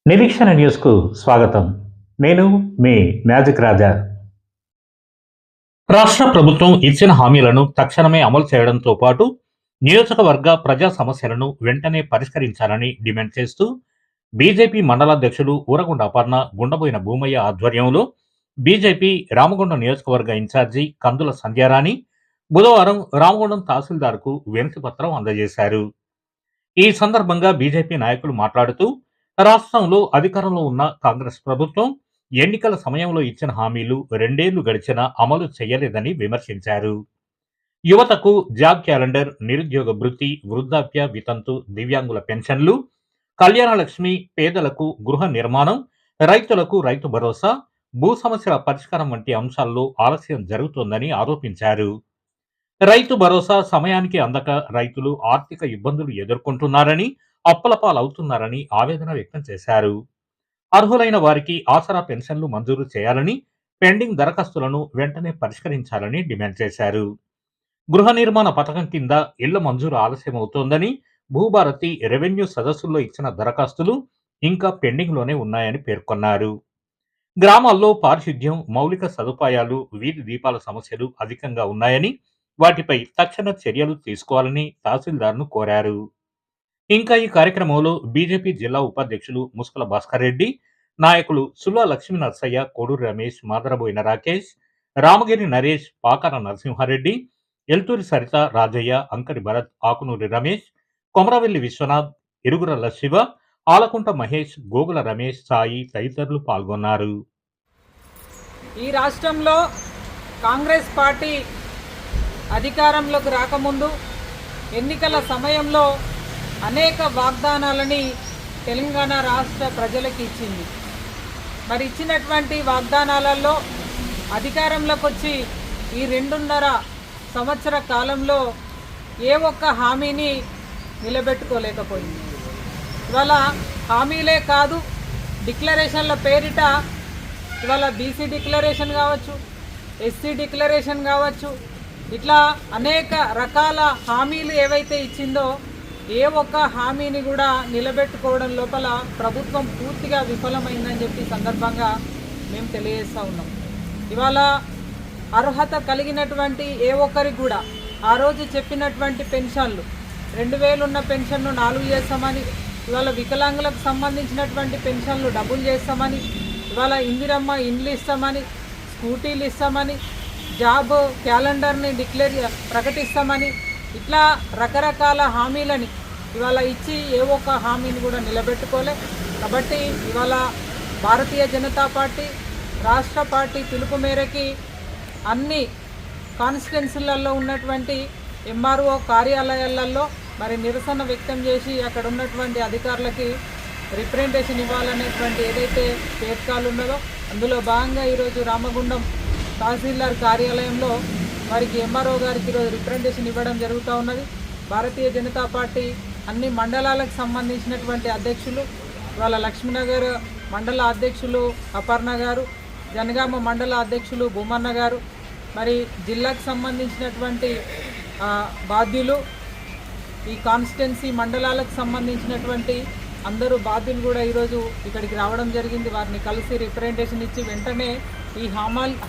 నిరీక్షణ న్యూస్కు స్వాగతం. నేను మీ మ్యాజిక్ రాజా. రాష్ట్ర ప్రభుత్వం ఇచ్చిన హామీలను తక్షణమే అమలు చేయడంతో పాటు నియోజకవర్గ ప్రజా సమస్యలను వెంటనే పరిష్కరించాలని డిమాండ్ చేస్తూ బీజేపీ మండలాధ్యక్షులు ఊరగుండ అపర్ణ, గుండబోయిన భూమయ్య ఆధ్వర్యంలో బీజేపీ రామగుండం నియోజకవర్గ ఇన్ఛార్జి కందుల సంధ్యారాణి బుధవారం రామగుండం తహసీల్దార్కు వినతి పత్రం అందజేశారు. ఈ సందర్భంగా బీజేపీ నాయకులు మాట్లాడుతూ రాష్ట్రంలో అధికారంలో ఉన్న కాంగ్రెస్ ప్రభుత్వం ఎన్నికల సమయంలో ఇచ్చిన హామీలు 2 ఏళ్లు గడిచినా అమలు చేయలేదని విమర్శించారు. యువతకు జాబ్ క్యాలెండర్, నిరుద్యోగ భృతి, వృద్ధాప్య, వితంతు, దివ్యాంగుల పెన్షన్లు, కళ్యాణ లక్ష్మి, పేదలకు గృహ నిర్మాణం, రైతులకు రైతు భరోసా, భూ సమస్యల పరిష్కారం వంటి అంశాల్లో ఆలస్యం జరుగుతోందని ఆరోపించారు. రైతు భరోసా సమయానికి అందక రైతులు ఆర్థిక ఇబ్బందులు ఎదుర్కొంటున్నారని, అప్పుల పాలవుతున్నారని ఆవేదన వ్యక్తం చేశారు. అర్హులైన వారికి ఆసరా పెన్షన్లు మంజూరు చేయాలని, పెండింగ్ దరఖాస్తులను వెంటనే పరిష్కరించాలని డిమాండ్ చేశారు. గృహ నిర్మాణ పథకం కింద ఇళ్ల మంజూరు ఆలస్యమవుతోందని, భూభారతి, రెవెన్యూ సదస్సుల్లో ఇచ్చిన దరఖాస్తులు ఇంకా పెండింగ్లోనే ఉన్నాయని పేర్కొన్నారు. గ్రామాల్లో పారిశుద్ధ్యం, మౌలిక సదుపాయాలు, వీధి దీపాల సమస్యలు అధికంగా ఉన్నాయని, వాటిపై తక్షణ చర్యలు తీసుకోవాలని తహసీల్దార్ను కోరారు. ఇంకా ఈ కార్యక్రమంలో బీజేపీ జిల్లా ఉపాధ్యక్షులు ముస్కల భాస్కర్ రెడ్డి, నాయకులు సుల్లా లక్ష్మీ నర్సయ్య, కోడూరు రమేష్, మాదరబోయిన రాకేష్, రామగిరి నరేష్, పాకార నరసింహారెడ్డి, ఎల్తూరి సరిత, రాజయ్య, అంకరి భరత్, ఆకునూరి రమేష్, కొమరవెల్లి విశ్వనాథ్, ఇరుగురల్ల శివ, ఆలకుంట మహేష్, గోగుల రమేష్, సాయి తదితరులు పాల్గొన్నారు. ఈ రాష్ట్రంలో కాంగ్రెస్ పార్టీ అధికారంలోకి రాకముందు ఎన్నికల సమయంలో అనేక వాగ్దానాలని తెలంగాణ రాష్ట్ర ప్రజలకు ఇచ్చింది. మరి ఇచ్చినటువంటి వాగ్దానాలలో అధికారంలోకి వచ్చి ఈ 2.5 సంవత్సర కాలంలో ఏ ఒక్క హామీని నిలబెట్టుకోలేకపోయింది. ఇవాళ హామీలే కాదు, డిక్లరేషన్ల పేరిట ఇవాళ బీసీ డిక్లరేషన్ కావచ్చు, ఎస్సీ డిక్లరేషన్ కావచ్చు, ఇట్లా అనేక రకాల హామీలు ఏవైతే ఇచ్చిందో ఏ ఒక్క హామీని కూడా నిలబెట్టుకోవడం లోపల ప్రభుత్వం పూర్తిగా విఫలమైందని చెప్పి సందర్భంగా మేము తెలియజేస్తూ ఉన్నాం. ఇవాళ అర్హత కలిగినటువంటి ఏ ఒక్కరికి కూడా ఆ రోజు చెప్పినటువంటి పెన్షన్లు 2,000 ఉన్న పెన్షన్ను 4 చేస్తామని, ఇవాళ వికలాంగులకు సంబంధించినటువంటి పెన్షన్లు డబుల్ చేస్తామని, ఇవాళ ఇందిరమ్మ ఇండ్లు ఇస్తామని, స్కూటీలు ఇస్తామని, జాబ్ క్యాలెండర్ని ప్రకటిస్తామని, ఇట్లా రకరకాల హామీలని ఇవాళ ఇచ్చి ఏ ఒక్క హామీని కూడా నిలబెట్టుకోలే. కాబట్టి ఇవాళ భారతీయ జనతా పార్టీ రాష్ట్ర పార్టీ పిలుపు మేరకి అన్ని కాన్స్టిట్యున్సీలలో ఉన్నటువంటి ఎంఆర్ఓ కార్యాలయాలలో మరి నిరసన వ్యక్తం చేసి అక్కడ ఉన్నటువంటి అధికారులకి రిప్రజెంటేషన్ ఇవ్వాలనేటువంటి ఏదైతే పేర్కాలు ఉన్నదో అందులో భాగంగా ఈరోజు రామగుండం తహసీల్దార్ కార్యాలయంలో వారికి ఎంఆర్ఓ గారికి ఈరోజు రిప్రజెంటేషన్ ఇవ్వడం జరుగుతూ ఉన్నది. భారతీయ జనతా పార్టీ అన్ని మండలాలకు సంబంధించినటువంటి అధ్యక్షులు, వాళ్ళ లక్ష్మీనగర్ మండల అధ్యక్షులు అపర్ణ గారు, జనగామ మండల అధ్యక్షులు భూమన్న గారు, మరి జిల్లాకు సంబంధించినటువంటి బాధ్యులు, ఈ కాన్స్టిట్యున్సీ మండలాలకు సంబంధించినటువంటి అందరూ బాధ్యులు కూడా ఈరోజు ఇక్కడికి రావడం జరిగింది. వారిని కలిసి రిప్రజెంటేషన్ ఇచ్చి వెంటనే ఈ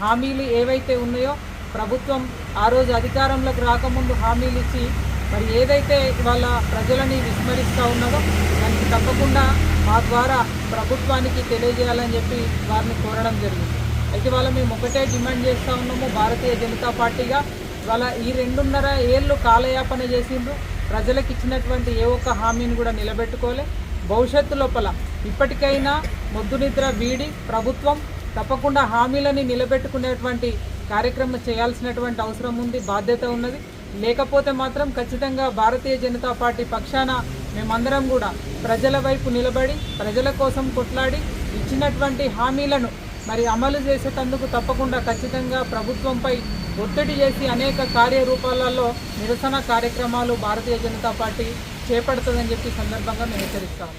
హామీలు ఏవైతే ఉన్నాయో ప్రభుత్వం ఆ రోజు అధికారంలోకి రాకముందు హామీలు ఇచ్చి మరి ఏదైతే ఇవాళ ప్రజలని విస్మరిస్తూ ఉన్నదో దానికి తప్పకుండా మా ద్వారా ప్రభుత్వానికి తెలియజేయాలని చెప్పి వారిని కోరడం జరిగింది. అయితే ఇవాళ మేము ఒకటే డిమాండ్ చేస్తూ ఉన్నాము, భారతీయ జనతా పార్టీగా ఇవాళ ఈ 2.5 ఏళ్ళు కాలయాపన చేసిండ్రు, ప్రజలకు ఇచ్చినటువంటి ఏ ఒక్క హామీని కూడా నిలబెట్టుకోలే. భవిష్యత్తు లోపల ఇప్పటికైనా మొద్దు నిద్ర వీడి ప్రభుత్వం తప్పకుండా హామీలని నిలబెట్టుకునేటువంటి కార్యక్రమం చేయాల్సినటువంటి అవసరం ఉంది, బాధ్యత ఉన్నది. లేకపోతే మాత్రం ఖచ్చితంగా భారతీయ జనతా పార్టీ పక్షాన మేమందరం కూడా ప్రజల వైపు నిలబడి ప్రజల కోసం కొట్లాడి ఇచ్చినటువంటి హామీలను మరి అమలు చేసేటందుకు తప్పకుండా ఖచ్చితంగా ప్రభుత్వంపై ఒత్తిడి చేసి అనేక కార్యరూపాలలో నిరసన కార్యక్రమాలు భారతీయ జనతా పార్టీ చేపడుతుందని చెప్పి సందర్భంగా మేము హెచ్చరిస్తాము.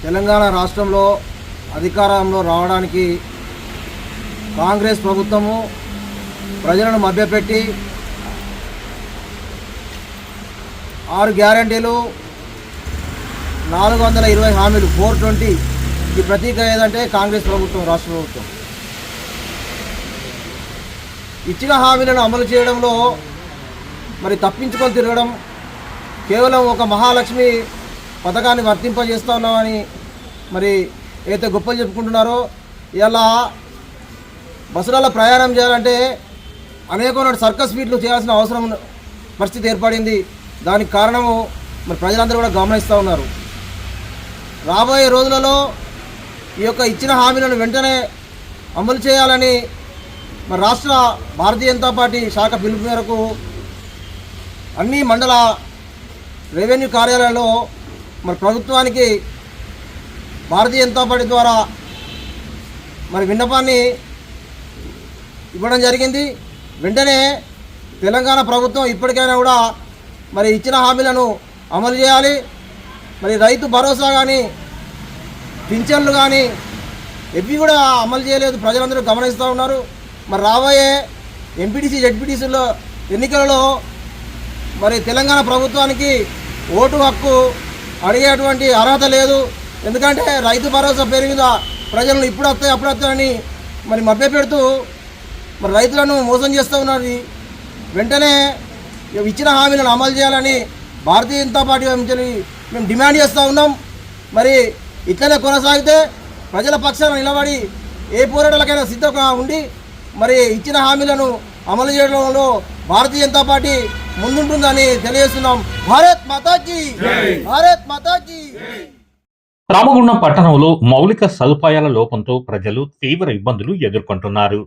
తెలంగాణ రాష్ట్రంలో అధికారంలో రావడానికి కాంగ్రెస్ ప్రభుత్వము ప్రజలను మభ్యపెట్టి 6 గ్యారంటీలు 420 హామీలు 420 ఈ ప్రతీక ఏదంటే కాంగ్రెస్ ప్రభుత్వం, రాష్ట్ర ప్రభుత్వం ఇచ్చిన హామీలను అమలు చేయడంలో మరి తప్పించుకొని తిరగడం, కేవలం ఒక మహాలక్ష్మి పథకాన్ని వర్తింపజేస్తూ ఉన్నామని మరి ఏదైతే గొప్పలు చెప్పుకుంటున్నారో, ఇలా బస్సులలో ప్రయాణం చేయాలంటే అనేకమైన సర్కస్ ఫీట్లు చేయాల్సిన అవసరం పరిస్థితి ఏర్పడింది. దానికి కారణము మరి ప్రజలందరూ కూడా గమనిస్తూ ఉన్నారు. రాబోయే రోజులలో ఈ యొక్క ఇచ్చిన హామీలను వెంటనే అమలు చేయాలని మరి రాష్ట్ర భారతీయ జనతా పార్టీ శాఖ పిలుపు మేరకు అన్ని మండల రెవెన్యూ కార్యాలయాల్లో మరి ప్రభుత్వానికి భారతీయ జనతా పార్టీ ద్వారా మరి విన్నపాన్ని ఇవ్వడం జరిగింది. వెంటనే తెలంగాణ ప్రభుత్వం ఇప్పటికైనా కూడా మరి ఇచ్చిన హామీలను అమలు చేయాలి. మరి రైతు భరోసా కానీ, పింఛన్లు కానీ ఇవి కూడా అమలు చేయలేదు, ప్రజలందరూ గమనిస్తూ ఉన్నారు. మరి రాబోయే ఎంపీటీసీ, జెడ్పీటీసీలో ఎన్నికలలో మరి తెలంగాణ ప్రభుత్వానికి ఓటు హక్కు అడిగేటువంటి అర్హత లేదు. ఎందుకంటే రైతు భరోసా పేరు మీద ప్రజలను ఇప్పుడు వస్తాయి అప్పుడు వస్తాయని మరి మభ్యపెడుతూ మరి రైతులను మోసం చేస్తూ ఉన్నది. వెంటనే ఇచ్చిన హామీలను అమలు చేయాలని భారతీయ జనతా పార్టీ నుంచి మేము డిమాండ్ చేస్తూ ఉన్నాం. మరి ఇట్లనే కొనసాగితే ప్రజల పక్షాన నిలబడి ఏ పోరాటాలకైనా సిద్ధంగా ఉండి మరి ఇచ్చిన హామీలను అమలు చేయడంలో భారతీయ జనతా పార్టీ ముందుంటుందని తెలియజేస్తున్నాం. భారత్ మాతాకి, భారత్ మాతాకి. రామగుండం పట్టణంలో మౌలిక సదుపాయాల లోపంతో ప్రజలు తీవ్ర ఇబ్బందులు ఎదుర్కొంటున్నారు.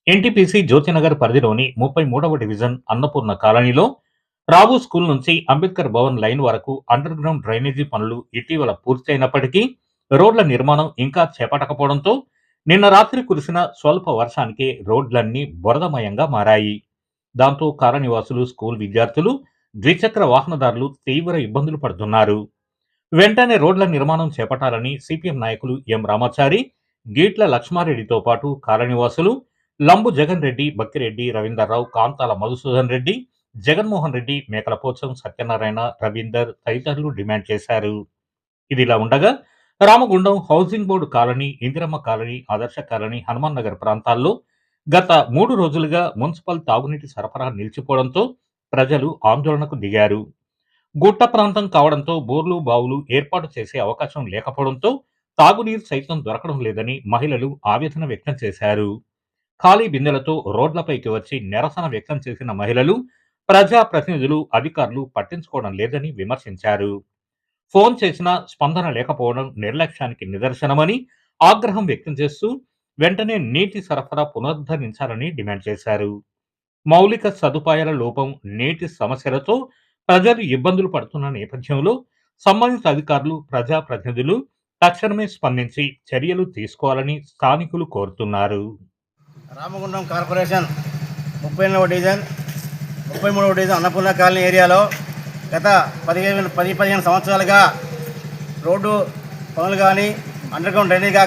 ఎన్టీపీసీ జ్యోతినగర్ పరిధిలోని 33వ డివిజన్ అన్నపూర్ణ కాలనీలో రావు స్కూల్ నుంచి అంబేద్కర్ భవన్ లైన్ వరకు అండర్ గ్రౌండ్ డ్రైనేజీ పనులు ఇటీవల పూర్తయినప్పటికీ రోడ్ల నిర్మాణం ఇంకా చేపట్టకపోవడంతో నిన్న రాత్రి కురిసిన స్వల్ప వర్షానికే రోడ్లన్నీ బురదమయంగా మారాయి. దాంతో కాలనీవాసులు, స్కూల్ విద్యార్థులు, ద్విచక్ర వాహనదారులు తీవ్ర ఇబ్బందులు పడుతున్నారు. వెంటనే రోడ్ల నిర్మాణం చేపట్టాలని సిపిఎం నాయకులు ఎం రామాచారి, గీట్ల లక్ష్మారెడ్డితో పాటు కాలనీవాసులు లంబు జగన్ రెడ్డి, బక్కిరెడ్డి, రవీందర్రావు, కాంతాల మధుసూదన్ రెడ్డి, జగన్మోహన్ రెడ్డి, మేకల పోచం, సత్యనారాయణ, రవీందర్ తదితరులు డిమాండ్ చేశారు. ఇదిలా ఉండగా Ramagundam housing board colony, Indiramma colony, ఆదర్శ కాలనీ, హనుమాన్ నగర్ ప్రాంతాల్లో గత 3 రోజులుగా మున్సిపల్ తాగునీటి సరఫరా నిలిచిపోవడంతో ప్రజలు ఆందోళనకు దిగారు. గుట్ట ప్రాంతం కావడంతో బోర్లు, బావులు ఏర్పాటు చేసే అవకాశం లేకపోవడంతో తాగునీరు సైతం దొరకడం లేదని మహిళలు ఆవేదన వ్యక్తం చేశారు. ఖాళీ బిందెలతో రోడ్లపైకి వచ్చి నిరసన వ్యక్తం చేసిన మహిళలు, ప్రజా ప్రతినిధులు, అధికారులు పట్టించుకోవడం లేదని విమర్శించారు. ఫోన్ చేసినా స్పందన లేకపోవడం నిర్లక్ష్యానికి నిదర్శనమని ఆగ్రహం వ్యక్తం చేస్తూ వెంటనే నీటి సరఫరా పునరుద్ధరించాలని డిమాండ్ చేశారు. మౌలిక సదుపాయాల లోపం, నీటి సమస్యలతో ప్రజలు ఇబ్బందులు పడుతున్న నేపథ్యంలో సంబంధిత అధికారులు, ప్రజాప్రతినిధులు తక్షణమే స్పందించి చర్యలు తీసుకోవాలని స్థానికులు కోరుతున్నారు. రామగుండం కార్పొరేషన్ 33వ డివిజన్ అన్నపూర్ణ కాలనీ ఏరియాలో గత 10-15 సంవత్సరాలుగా రోడ్డు పనులు కానీ అండర్ గ్రౌండ్ డ్రైనేజ్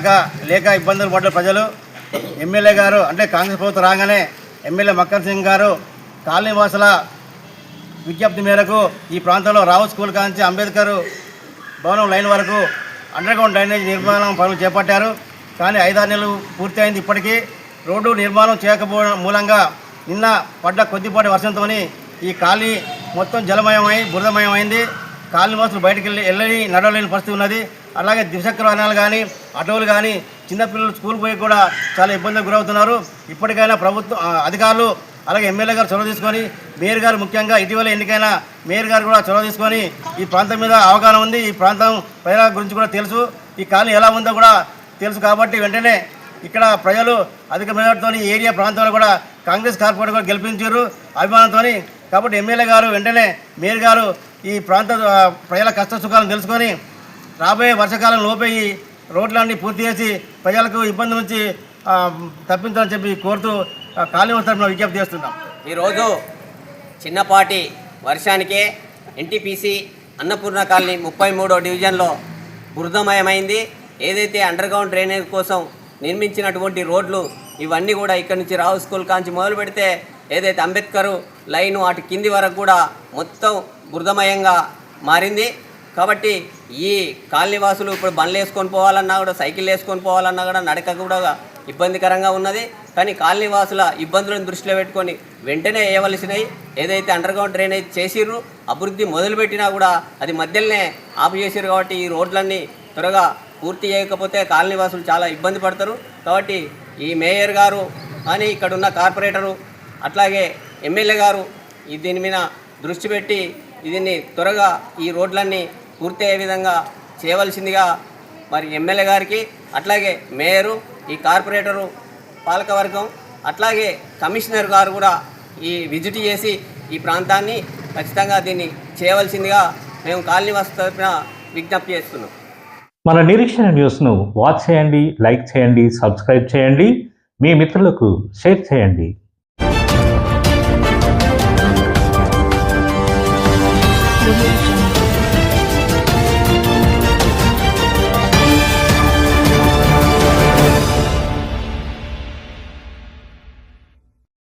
లేక ఇబ్బందులు పడ్డ ప్రజలు ఎమ్మెల్యే గారు అంటే కాంగ్రెస్ ప్రభుత్వం రాగానే ఎమ్మెల్యే మక్కన్ సింగ్ గారు కాలనీ వాసుల విజ్ఞప్తి మేరకు ఈ ప్రాంతంలో రావు స్కూల్ కాంచి అంబేద్కర్ భవనం లైన్ వరకు అండర్ గ్రౌండ్ డ్రైనేజ్ నిర్మాణం పనులు చేపట్టారు. కానీ 5-6 నెలలు పూర్తయింది. ఇప్పటికీ రోడ్డు నిర్మాణం చేయకపోవడం మూలంగా నిన్న పడ్డ కొద్దిపాటి వర్షంతో ఈ కాలనీ మొత్తం జలమయమై బురదమయమైంది. కాలనీ వాసులు బయటకు వెళ్ళని నడవలేని పరిస్థితి ఉన్నది. అలాగే ద్విచక్ర వాహనాలు కానీ, ఆటోలు కానీ, చిన్నపిల్లలు స్కూల్ పోయి కూడా చాలా ఇబ్బందులకు గురవుతున్నారు. ఇప్పటికైనా ప్రభుత్వం అధికారులు అలాగే ఎమ్మెల్యే గారు చొరవ తీసుకొని, మేయర్ గారు ముఖ్యంగా ఇటీవల ఎన్నికైన మేయర్ గారు కూడా చొరవ తీసుకొని ఈ ప్రాంతం మీద అవగాహన ఉంది. ఈ ప్రాంతం ప్రజల గురించి కూడా తెలుసు, ఈ కాలనీ ఎలా ఉందో కూడా తెలుసు. కాబట్టి వెంటనే ఇక్కడ ప్రజలు అధిక మెజార్టీతో ఈ ఏరియా ప్రాంతంలో కూడా కాంగ్రెస్ కార్పొరేటర్ కూడా గెలిపించారు అభిమానంతో. కాబట్టి ఎమ్మెల్యే గారు వెంటనే మేయర్ గారు ఈ ప్రాంత ప్రజల కష్ట సుఖాలను తెలుసుకొని రాబోయే వర్షాకాలం లోపే ఈ రోడ్లన్నీ పూర్తి చేసి ప్రజలకు ఇబ్బంది నుంచి తప్పించాలని చెప్పి కోరుతూ కాలనీ తరఫున విజ్ఞప్తి చేస్తున్నాం. ఈరోజు చిన్నపాటి వర్షానికే ఎన్టీపీసీ అన్నపూర్ణ కాలనీ 33వ డివిజన్లో బురదమయమైంది. ఏదైతే అండర్ గ్రౌండ్ డ్రైనేజ్ కోసం నిర్మించినటువంటి రోడ్లు ఇవన్నీ కూడా ఇక్కడ నుంచి రావు స్కూల్ కాంచి మొదలు పెడితే ఏదైతే అంబేద్కర్ లైను అటు కింది వరకు కూడా మొత్తం బురదమయంగా మారింది. కాబట్టి ఈ కాలనీవాసులు ఇప్పుడు బండ్లు వేసుకొని పోవాలన్నా కూడా, సైకిల్ వేసుకొని పోవాలన్నా కూడా నడక కూడా ఇబ్బందికరంగా ఉన్నది. కానీ కాలనీవాసుల ఇబ్బందులను దృష్టిలో పెట్టుకొని వెంటనే వేయవలసినవి ఏదైతే అండర్గ్రౌండ్ డ్రైనేజ్ చేసిర్రు, అభివృద్ధి మొదలుపెట్టినా కూడా అది మధ్యలోనే ఆపు చేసిర్రు. కాబట్టి ఈ రోడ్లన్నీ త్వరగా పూర్తి చేయకపోతే కాలనీవాసులు చాలా ఇబ్బంది పడతారు. కాబట్టి ఈ మేయర్ గారు అని ఇక్కడ ఉన్న కార్పొరేటరు అట్లాగే ఎమ్మెల్యే గారు దీని మీద దృష్టి పెట్టి దీన్ని త్వరగా ఈ రోడ్లన్నీ పూర్తి అయ్యే విధంగా చేయవలసిందిగా మరి ఎమ్మెల్యే గారికి, అట్లాగే మేయరు, ఈ కార్పొరేటరు, పాలకవర్గం, అట్లాగే కమిషనర్ గారు కూడా ఈ విజిట్ చేసి ఈ ప్రాంతాన్ని ఖచ్చితంగా దీన్ని చేయవలసిందిగా మేము కాలనీవాసుల తరఫున విజ్ఞప్తి చేస్తున్నాం. మన నిరీక్షణ న్యూస్ను వాచ్ చేయండి, లైక్ చేయండి, సబ్స్క్రైబ్ చేయండి, మీ మిత్రులకు షేర్ చేయండి. Audio Jungle.